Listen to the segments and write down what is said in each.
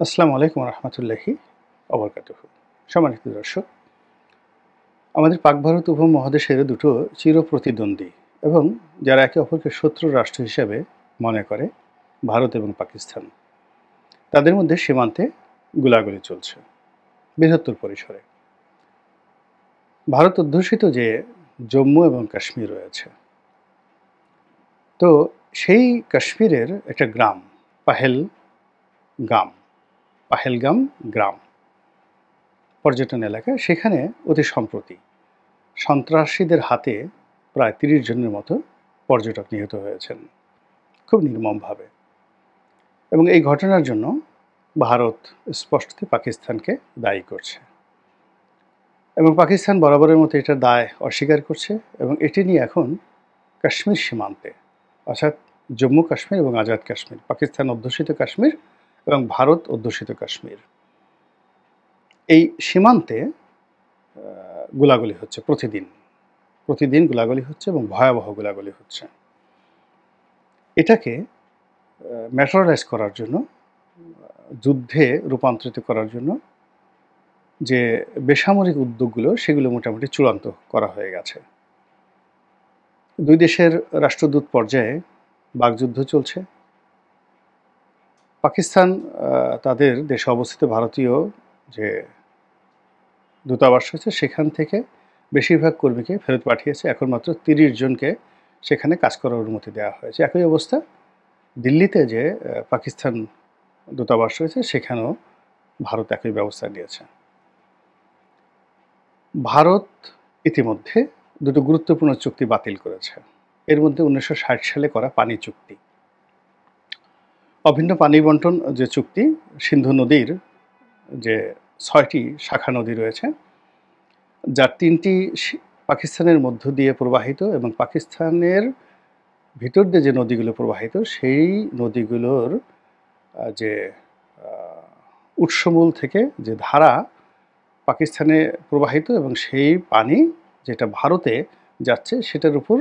আসসালামু আলাইকুম রহমতুল্লাহি অবরকাতুহ। সম্মানিত দর্শক, আমাদের পাক ভারত উপমহাদেশের দুটো চিরপ্রতিদ্বন্দ্বী এবং যারা একে অপরকে শত্রু রাষ্ট্র হিসেবে মনে করে ভারত এবং পাকিস্তান, তাদের মধ্যে সীমান্তে গোলাগুলি চলছে বৃহত্তর পরিসরে। ভারত অধ্যুষিত যে জম্মু এবং কাশ্মীর রয়েছে, তো সেই কাশ্মীরের একটা গ্রাম পাহেলগাম পাহেলগাম গ্রাম পর্যটন এলাকা, সেখানে অতি সম্প্রতি সন্ত্রাসীদের হাতে প্রায় ৩০ জনের মতো পর্যটক নিহত হয়েছেন খুব নির্মমভাবে। এবং এই ঘটনার জন্য ভারত স্পষ্টতই পাকিস্তানকে দায়ী করছে এবং পাকিস্তান বরাবরের মতো এটার দায় অস্বীকার করছে এবং এটি নিয়ে এখন কাশ্মীর সীমান্তে, অর্থাৎ জম্মু কাশ্মীর এবং আজাদ কাশ্মীর, পাকিস্তান অধ্যুষিত কাশ্মীর এবং ভারত অধ্যুষিত কাশ্মীর, এই সীমান্তে গোলাগুলি হচ্ছে প্রতিদিন গোলাগুলি হচ্ছে এবং ভয়াবহ গোলাগুলি হচ্ছে। এটাকে ম্যাটেরিয়ালাইজ করার জন্য, যুদ্ধে রূপান্তরিত করার জন্য যে বেসামরিক উদ্যোগগুলো, সেগুলো মোটামুটি চূড়ান্ত করা হয়ে গেছে। দুই দেশের রাষ্ট্রদূত পর্যায়ে বাকযুদ্ধ চলছে। পাকিস্তান তাদের দেশে অবস্থিত ভারতীয় যে দূতাবাস রয়েছে, সেখান থেকে বেশিরভাগ কর্মীকে ফেরত পাঠিয়েছে। এখন মাত্র ৩০ জনকে সেখানে কাজ করার অনুমতি দেওয়া হয়েছে। একই অবস্থা দিল্লিতে যে পাকিস্তান দূতাবাস রয়েছে, সেখানেও ভারত একই ব্যবস্থা নিয়েছে। ভারত ইতিমধ্যে দুটো গুরুত্বপূর্ণ চুক্তি বাতিল করেছে। এর মধ্যে ১৯৬০ সালে করা পানি চুক্তি, অভিন্ন পানি বন্টন যে চুক্তি, সিন্ধু নদীর যে ৬টি শাখা নদী রয়েছে, যার ৩টি পাকিস্তানের মধ্য দিয়ে প্রবাহিত এবং পাকিস্তানের ভিতর দিয়ে যে নদীগুলো প্রবাহিত, সেই নদীগুলোর যে উৎসমূল থেকে যে ধারা পাকিস্তানে প্রবাহিত এবং সেই পানি যেটা ভারতে যাচ্ছে, সেটার উপর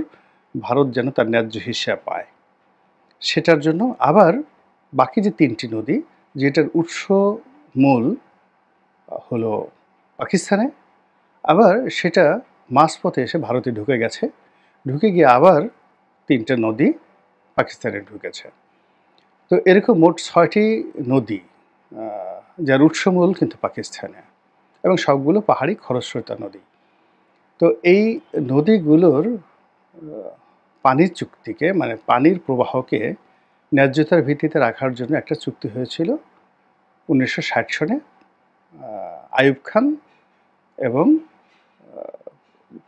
ভারত যেন তার ন্যায্য হিস্সা পায়, সেটার জন্য আবার বাকি যে ৩টি নদী, যেটার উৎস মূল হলো পাকিস্তানে, আবার সেটা মাঝপথে এসে ভারতে ঢুকে গেছে, ঢুকে গিয়ে আবার ৩টা নদী পাকিস্তানে ঢুকেছে। তো এরকম মোট ৬টি নদী, যার উৎসমূল কিন্তু পাকিস্তানে, এবং সবগুলো পাহাড়ি খরস্রোতা নদী। তো এই নদীগুলোর পানির চুক্তিকে, মানে পানির প্রবাহকে ন্যায্যতার ভিত্তিতে রাখার জন্য একটা চুক্তি হয়েছিল ১৯৬০ সনে আইয়ুব খান এবং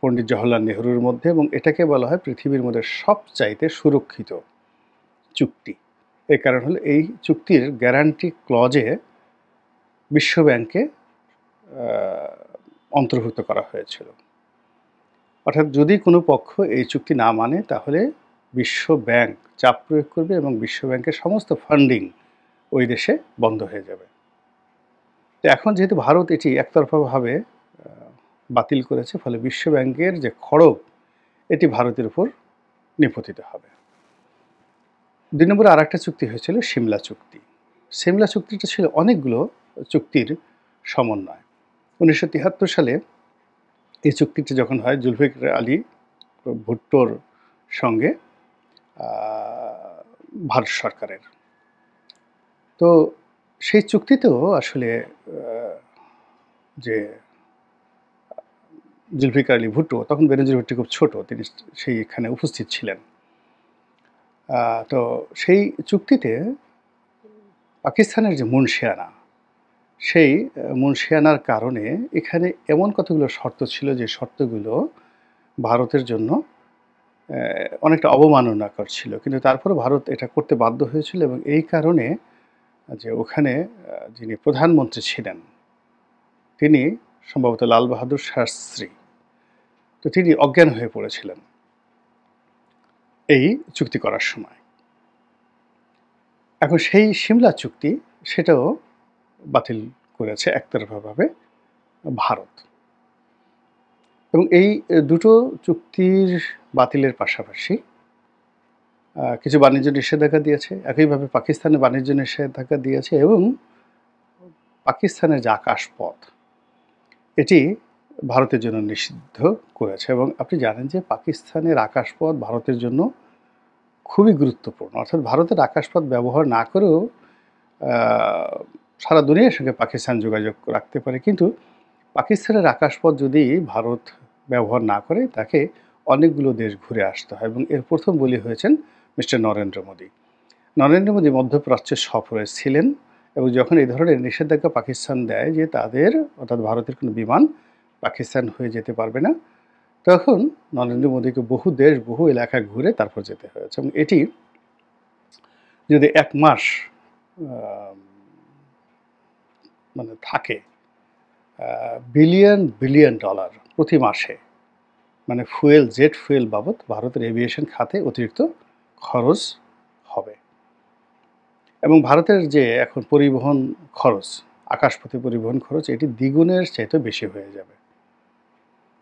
পণ্ডিত জওহরলাল নেহরুর মধ্যে, এবং এটাকে বলা হয় পৃথিবীর মধ্যে সবচাইতে সুরক্ষিত চুক্তি। এর কারণ হলো এই চুক্তির গ্যারান্টি ক্লজে বিশ্বব্যাংকে অন্তর্ভুক্ত করা হয়েছিল। অর্থাৎ যদি কোনো পক্ষ এই চুক্তি না মানে, তাহলে বিশ্ব ব্যাংক চাপ প্রয়োগ করবে এবং বিশ্ব ব্যাংকের সমস্ত ফান্ডিং ওই দেশে বন্ধ হয়ে যাবে। তো এখন যেহেতু ভারত এটি একতরফাভাবে বাতিল করেছে, ফলে বিশ্ব ব্যাংকের যে খড়গ, এটি ভারতের উপর নিপতিত হবে। ২ নম্বরে আর একটা চুক্তি হয়েছিল সিমলা চুক্তি। সিমলা চুক্তিটা ছিল অনেকগুলো চুক্তির সমন্বয়। ১৯৭৩ সালে এই চুক্তিটি যখন হয় জুলফিকার আলী ভুট্টোর সঙ্গে ভারত সরকারের, তো সেই চুক্তিতেও আসলে যে জুলফিকার আলী ভুট্টো, তখন বেনজির ভুট্টো খুব ছোট, তিনি সেইখানে উপস্থিত ছিলেন। তো সেই চুক্তিতে পাকিস্তানের যে মুন্সিয়ানা, সেই মুন্সিয়ানার কারণে এখানে এমন কতগুলো শর্ত ছিল, যে শর্তগুলো ভারতের জন্য অনেকটা অবমাননাকর ছিল, কিন্তু তারপরে ভারত এটা করতে বাধ্য হয়েছিল। এবং এই কারণে যে ওখানে যিনি প্রধানমন্ত্রী ছিলেন, তিনি সম্ভবত লাল বাহাদুর শাস্ত্রী, তো তিনি অজ্ঞান হয়ে পড়েছিলেন এই চুক্তি করার সময়। এখন সেই সিমলা চুক্তি, সেটাও বাতিল করেছে একতরফাভাবে ভারত। এবং এই দুটো চুক্তির বাতিলের পাশাপাশি কিছু বাণিজ্য নিষেধাজ্ঞা দিয়েছে, একইভাবে পাকিস্তানে বাণিজ্য নিষেধাজ্ঞা দিয়েছে এবং পাকিস্তানের যে আকাশপথ এটি ভারতের জন্য নিষিদ্ধ করেছে এবং আপনি জানেন যে পাকিস্তানের আকাশপথ ভারতের জন্য খুবই গুরুত্বপূর্ণ। অর্থাৎ ভারতের আকাশপথ ব্যবহার না করেও সারা দুনিয়ার সঙ্গে পাকিস্তান যোগাযোগ রাখতে পারে, কিন্তু পাকিস্তানের আকাশপথ যদি ভারত ব্যবহার না করে তাকে অনেকগুলো দেশ ঘুরে আসতে হয় এবং এর প্রথম বলি হয়েছেন মিস্টার নরেন্দ্র মোদী। নরেন্দ্র মোদী মধ্যপ্রাচ্যের সফরে ছিলেন এবং যখন এই ধরনের নিষেধাজ্ঞা পাকিস্তান দেয় যে তাদের অর্থাৎ ভারতের কোনো বিমান পাকিস্তান হয়ে যেতে পারবে না, তখন নরেন্দ্র মোদীকে বহু দেশ বহু এলাকা ঘুরে তারপর যেতে হয়েছে এবং এটি যদি 1 মাস মানে থাকে বিলিয়ন বিলিয়ন ডলার প্রতি মাসে, মানে জেট ফুয়েল বাবদ ভারতের এভিয়েশন খাতে অতিরিক্ত খরচ হবে এবং ভারতের যে এখন পরিবহন খরচ, আকাশপথে পরিবহন খরচ, এটি দ্বিগুণের চাইতে বেশি হয়ে যাবে,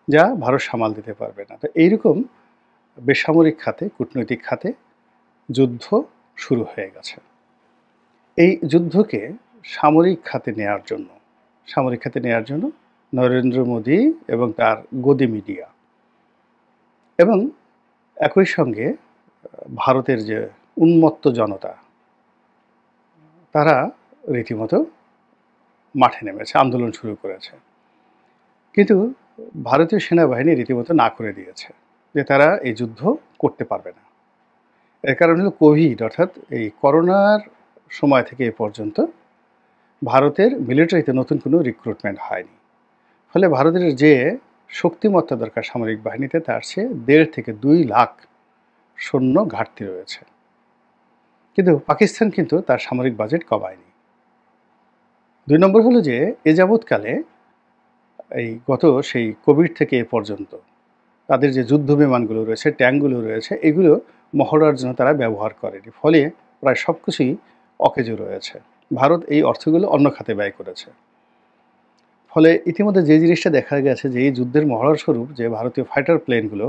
যা ভারত সামাল দিতে পারবে না। তো এইরকম বেসামরিক খাতে, কূটনৈতিক খাতে যুদ্ধ শুরু হয়ে গেছে। এই যুদ্ধকে সামরিক খাতে নেয়ার জন্য নরেন্দ্র মোদী এবং তার গদি মিডিয়া এবং একই সঙ্গে ভারতের যে উন্মত্ত জনতা, তারা রীতিমতো মাঠে নেমেছে, আন্দোলন শুরু করেছে। কিন্তু ভারতীয় সেনাবাহিনী রীতিমতো না করে দিয়েছে যে তারা এই যুদ্ধ করতে পারবে না। এর কারণ হলো কোভিড, অর্থাৎ এই করোনার সময় থেকে এ পর্যন্ত ভারতের মিলিটারিতে নতুন কোনো রিক্রুটমেন্ট হয়নি। ফলে ভারতের যে শক্তিমত্তা দরকার সামরিক বাহিনীতে, তার চেয়ে 1.5 থেকে 2 লাখ সৈন্য ঘাটতি রয়েছে। কিন্তু পাকিস্তান কিন্তু তার সামরিক বাজেট কমায়নি। 2 নম্বর হলো যে এ যাবৎকালে এই সেই কোভিড থেকে এ পর্যন্ত তাদের যে যুদ্ধ বিমানগুলো রয়েছে, ট্যাঙ্কগুলো রয়েছে, এগুলো মহড়ার জন্য তারা ব্যবহার করেনি। ফলে প্রায় সব কিছুই অকেজো রয়েছে। ভারত এই অর্থগুলো অন্য খাতে ব্যয় করেছে। ফলে ইতিমধ্যে যে জিনিসটা দেখা গেছে যে এই যুদ্ধের মহড়ার স্বরূপ যে ভারতীয় ফাইটার প্লেনগুলো,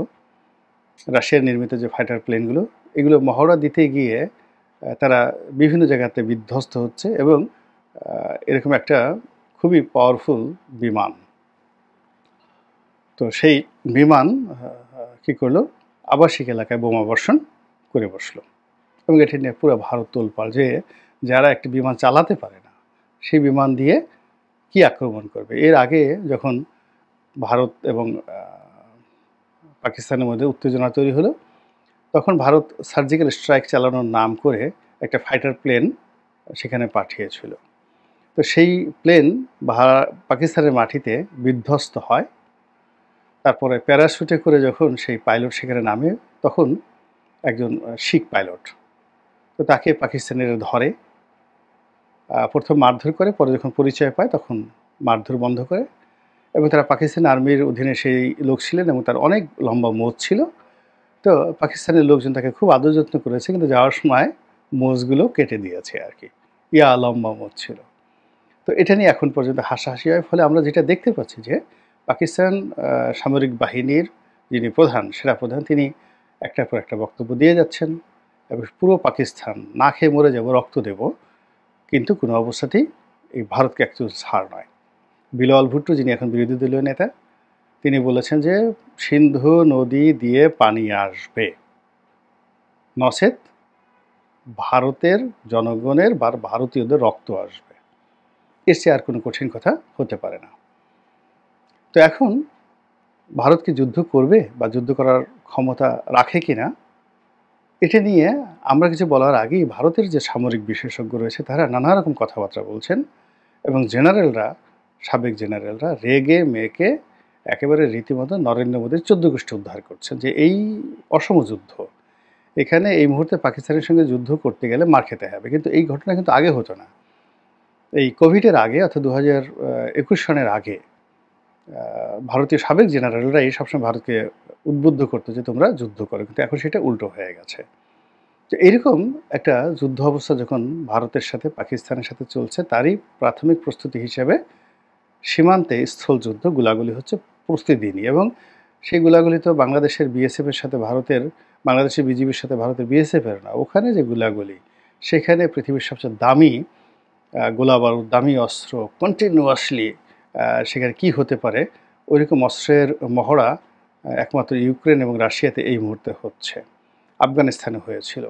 রাশিয়ার নির্মিত যে ফাইটার প্লেনগুলো, এগুলো মহড়া দিতে গিয়ে তারা বিভিন্ন জায়গাতে বিধ্বস্ত হচ্ছে এবং এরকম একটা খুবই পাওয়ারফুল বিমান, তো সেই বিমান কি করলো, আবাসিক এলাকায় বোমা বর্ষণ করে বসলো এবং এটি নিয়ে পুরো ভারত তোলপাড় যে যারা একটি বিমান চালাতে পারে না সেই বিমান দিয়ে কি আক্রমণ করবে। এর আগে যখন ভারত এবং পাকিস্তানের মধ্যে উত্তেজনা তৈরি হলো, তখন ভারত সার্জিক্যাল স্ট্রাইক চালানোর নাম করে একটা ফাইটার প্লেন সেখানে পাঠিয়েছিল। তো সেই প্লেন পাকিস্তানের মাটিতে বিধ্বস্ত হয়। তারপরে প্যারাশুটে করে যখন সেই পাইলট সেখানে নামে, তখন একজন শিখ পাইলট, তো তাকে পাকিস্তানিরা ধরে, প্রথম মারধর করে, পরে যখন পরিচয় পায় তখন মারধর বন্ধ করে এবং তারা পাকিস্তান আর্মির অধীনে সেই লোক ছিলেন এবং তার অনেক লম্বা মোজ ছিল। তো পাকিস্তানের লোকজন তাকে খুব আদর যত্ন করেছে, কিন্তু যাওয়ার সময় মোজগুলো কেটে দিয়েছে আর কি, লম্বা মোজ ছিল। তো এটা নিয়ে এখন পর্যন্ত হাসাহাসি হয়। ফলে আমরা যেটা দেখতে পাচ্ছি যে পাকিস্তান সামরিক বাহিনীর যিনি সেনাপ্রধান, তিনি একটার পর একটা বক্তব্য দিয়ে যাচ্ছেন এবং পুরো পাকিস্তান না খেয়ে মরে যাব, রক্ত দেব, কিন্তু কোনো অবস্থাতেই এই ভারতকে একটু ছাড় নয়। বিলাওয়াল ভুট্টো, যিনি এখন বিরোধী দলীয় নেতা, তিনি বলেছেন যে সিন্ধু নদী দিয়ে পানি আসবে, নচেত ভারতের জনগণের বা ভারতীয়দের রক্ত আসবে। এর চেয়ে আর কোনো কঠিন কথা হতে পারে না। তো এখন ভারত কি যুদ্ধ করবে বা যুদ্ধ করার ক্ষমতা রাখে কিনা, এটা নিয়ে আমরা কিছু বলার আগেই ভারতের যে সামরিক বিশেষজ্ঞ রয়েছে তারা নানা রকম কথাবার্তা বলছেন এবং সাবেক জেনারেলরা রেগে মেগে একেবারে রীতিমতো নরেন্দ্র মোদীর 14 গোষ্ঠী উদ্ধার করছেন যে এই অসম যুদ্ধ, এখানে এই মুহূর্তে পাকিস্তানের সঙ্গে যুদ্ধ করতে গেলে মার খেতে হবে। কিন্তু এই ঘটনা কিন্তু আগে হতো না। এই কোভিডের আগে, অর্থাৎ 2021 সনের আগে ভারতীয় সাবেক জেনারেলরা এই সবসময় ভারতকে উদ্বুদ্ধ করতো যে তোমরা যুদ্ধ করো, কিন্তু এখন সেটা উল্টো হয়ে গেছে। তো এরকম একটা যুদ্ধ অবস্থা যখন ভারতের সাথে পাকিস্তানের সাথে চলছে, তারই প্রাথমিক প্রস্তুতি হিসেবে সীমান্তে স্থল যুদ্ধ গোলাগুলি হচ্ছে প্রতিদিনই এবং সেই গুলাগুলি তো বাংলাদেশের বিএসএফের সাথে বাংলাদেশের বিজিবির সাথে ভারতের বিএসএফের না, ওখানে যে গুলাগুলি, সেখানে পৃথিবীর সবচেয়ে দামি গোলা বারুদ, দামি অস্ত্র কন্টিনিউয়াসলি সেখানে কি হতে পারে, ওইরকম অস্ত্রের মহড়া একমাত্র ইউক্রেন এবং রাশিয়াতে এই মুহূর্তে হচ্ছে। আফগানিস্তানে হয়েছিল,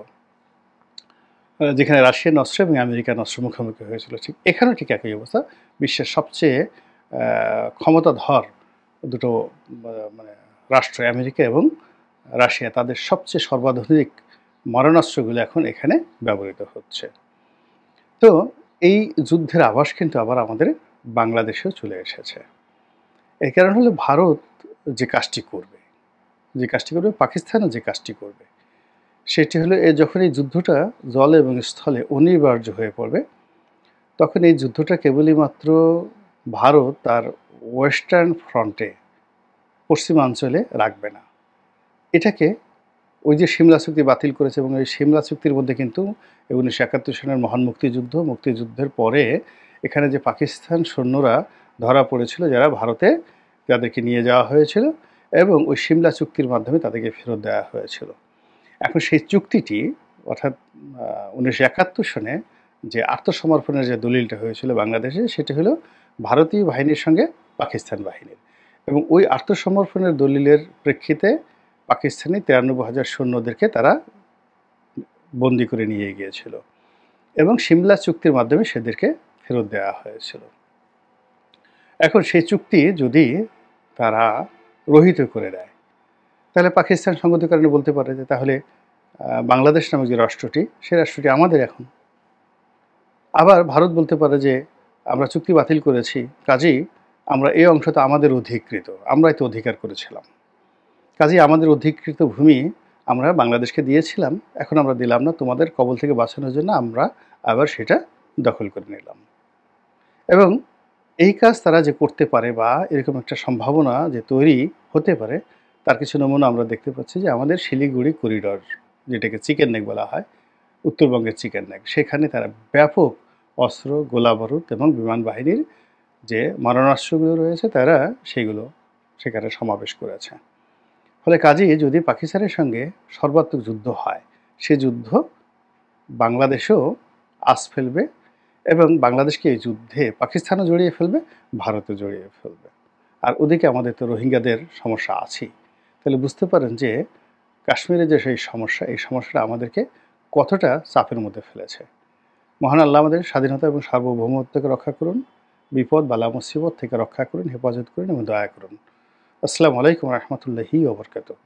যেখানে রাশিয়ান অস্ত্র এবং আমেরিকান অস্ত্র মুখোমুখি হয়েছিল। ঠিক এখানেও ঠিক একই অবস্থা। বিশ্বের সবচেয়ে ক্ষমতাধর দুটো মানে রাষ্ট্র আমেরিকা এবং রাশিয়া, তাদের সবচেয়ে সর্বাধুনিক মারণাস্ত্রগুলো এখন এখানে ব্যবহৃত হচ্ছে। তো এই যুদ্ধের আভাস কিন্তু আবার আমাদের বাংলাদেশেও চলে এসেছে। এর কারণ হলো ভারত যে কাজটি করবে, পাকিস্তানও যে কাজটি করবে, সেটি হলো যখন এই যুদ্ধটা জলে এবং স্থলে অনিবার্য হয়ে পড়বে, তখন এই যুদ্ধটা কেবলই মাত্র ভারত তার ওয়েস্টার্ন ফ্রন্টে, পশ্চিমাঞ্চলে রাখবে না। এটাকে ওই যে সিমলা চুক্তি বাতিল করেছে, এবং ওই সিমলা চুক্তির মধ্যে কিন্তু 1971 সনের মহান মুক্তিযুদ্ধের পরে এখানে যে পাকিস্তান সৈন্যরা ধরা পড়েছিল, যারা ভারতে, যাদেরকে নিয়ে যাওয়া হয়েছিল এবং ওই সিমলা চুক্তির মাধ্যমে তাদেরকে ফেরত দেওয়া হয়েছিল। এখন সেই চুক্তিটি, অর্থাৎ 1971 সনে যে আত্মসমর্পণের যে দলিলটা হয়েছিল বাংলাদেশে, সেটি হলো ভারতীয় বাহিনীর সঙ্গে পাকিস্তান বাহিনীর, এবং ওই আত্মসমর্পণের দলিলের প্রেক্ষিতে পাকিস্তানি 93,000 সৈন্যদেরকে তারা বন্দি করে নিয়ে গিয়েছিল এবং সিমলা চুক্তির মাধ্যমে সেদেরকে ফেরত দেওয়া হয়েছিল। এখন সেই চুক্তি যদি তারা রহিত করে দেয়, তাহলে পাকিস্তান সংগতির কারণে বলতে পারে যে তাহলে বাংলাদেশ নামক যে রাষ্ট্রটি, সেই রাষ্ট্রটি আমাদের এখন। আবার ভারত বলতে পারে যে আমরা চুক্তি বাতিল করেছি, কাজেই আমরা এই অংশটা আমাদের অধিকৃত, আমরাই তো অধিকার করেছিলাম, কাজেই আমাদের অধিকৃত ভূমি আমরা বাংলাদেশকে দিয়েছিলাম, এখন আমরা দিলাম না, তোমাদের কবল থেকে বাঁচানোর জন্য আমরা আবার সেটা দখল করে নিলাম। এবং এই কাজ তারা যে করতে পারে বা এরকম একটা সম্ভাবনা যে তৈরি হতে পারে, তার কিছু নমুনা আমরা দেখতে পাচ্ছি যে আমাদের শিলিগুড়ি করিডর, যেটাকে চিকেন নেক বলা হয়, উত্তরবঙ্গের চিকেন নেক, সেখানে তারা ব্যাপক অস্ত্র, গোলা বারুদ এবং বিমান বাহিনীর যে মারণাস্ত্রগুলো রয়েছে, তারা সেগুলো সেখানে সমাবেশ করেছে। ফলে কাজেই যদি পাকিস্তানের সঙ্গে সর্বাত্মক যুদ্ধ হয়, সে যুদ্ধ বাংলাদেশেও আঁচ ফেলবে এবং বাংলাদেশকে এই যুদ্ধে পাকিস্তানও জড়িয়ে ফেলবে, ভারতও জড়িয়ে ফেলবে। আর ওদিকে আমাদের তো রোহিঙ্গাদের সমস্যা আছেই। তাহলে বুঝতে পারেন যে কাশ্মীরে যে সেই সমস্যা, এই সমস্যাটা আমাদেরকে কতটা চাপের মধ্যে ফেলেছে। মহান আল্লাহ আমাদের স্বাধীনতা এবং সার্বভৌমত্বকে রক্ষা করুন, বিপদ বালা মুসিবত থেকে রক্ষা করুন, হেফাজত করুন এবং দয়া করুন। আসসালামু আলাইকুম রহমতুল্লাহি ওয়া বারাকাতুহু।